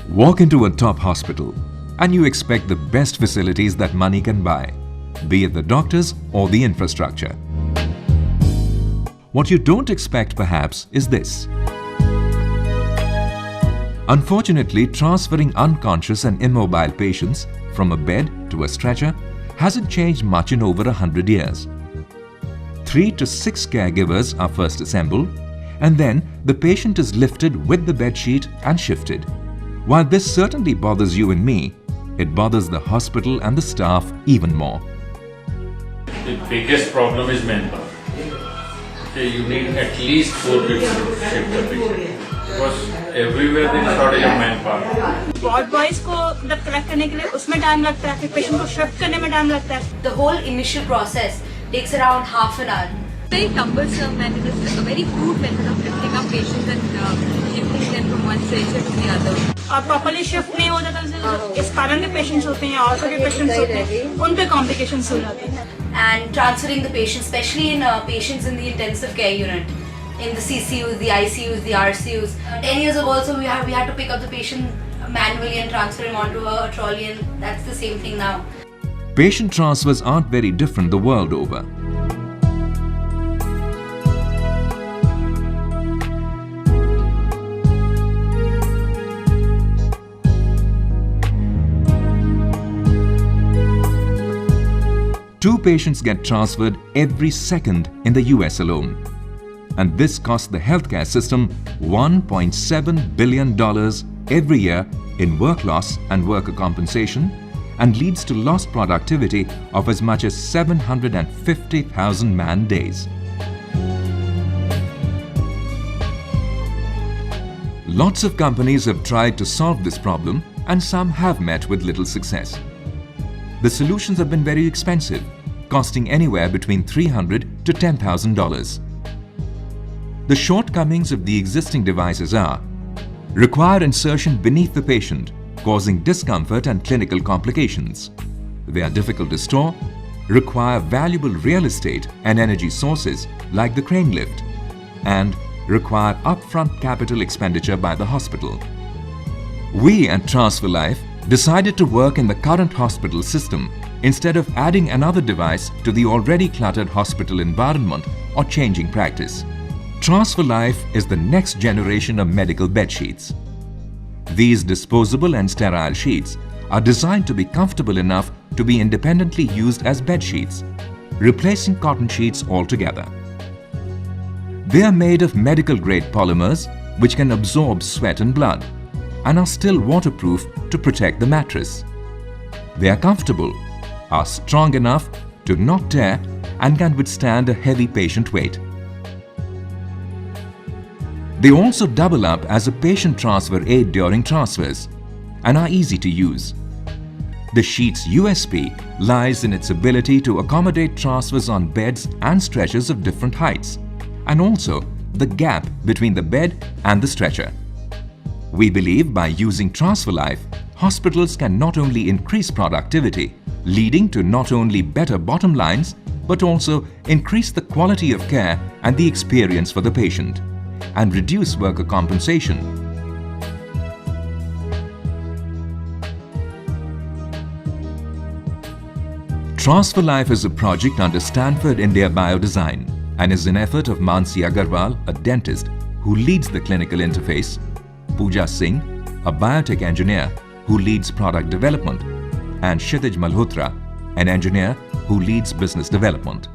Walk into a top hospital and you expect the best facilities that money can buy, be it the doctors or the infrastructure. What you don't expect perhaps is this. Unfortunately, transferring unconscious and immobile patients from a bed to a stretcher hasn't changed much in over 100 years. 3 to 6 caregivers are first assembled, and then the patient is lifted with the bedsheet and shifted. While this certainly bothers you and me, it bothers the hospital and the staff even more. The biggest problem is manpower. Okay, you need at least 4 people to shift the patient. Because everywhere there is shortage of manpower. Ward boys को जब collect करने के लिए उसमें time लगता है, फिर patient को shift करने में time लगता है. The whole initial process takes around half an hour. Very cumbersome and it is a very crude method of lifting up patients and shifting them from one stretcher to the other. और properly shift नहीं हो जाता तो spinal के patients होते हैं, ortho के patients होते हैं, उन पे complications हो जाती हैं. And transferring the patients, especially in patients in the intensive care unit, in the CCUs, the ICUs, the RCUs. 10 years ago also we had to pick up the patient manually and transfer him onto a trolley, and that's the same thing now. Patient transfers aren't very different the world over. Two patients get transferred every second in the US alone. And this costs the healthcare system $1.7 billion every year in work loss and worker compensation, and leads to lost productivity of as much as 750,000 man days. Lots of companies have tried to solve this problem, and some have met with little success. The solutions have been very expensive, costing anywhere between $300 to $10,000. The shortcomings of the existing devices are: require insertion beneath the patient, causing discomfort and clinical complications. They are difficult to store, require valuable real estate and energy sources like the crane lift, and require upfront capital expenditure by the hospital. We at TransferLife decided to work in the current hospital system instead of adding another device to the already cluttered hospital environment or changing practice. TransferLife is the next generation of medical bed sheets. These disposable and sterile sheets are designed to be comfortable enough to be independently used as bed sheets, replacing cotton sheets altogether. They are made of medical-grade polymers which can absorb sweat and blood, and are still waterproof to protect the mattress. They are comfortable, are strong enough to not tear, and can withstand a heavy patient weight. They also double up as a patient transfer aid during transfers and are easy to use. The sheet's USP lies in its ability to accommodate transfers on beds and stretchers of different heights, and also the gap between the bed and the stretcher. We believe by using TransferLife, hospitals can not only increase productivity, leading to not only better bottom lines, but also increase the quality of care and the experience for the patient, and reduce worker compensation. TransferLife is a project under Stanford India Biodesign and is an effort of Mansi Agarwal, a dentist who leads the clinical interface, Pooja Singh, a biotech engineer who leads product development, and Kshitij Malhotra, an engineer who leads business development.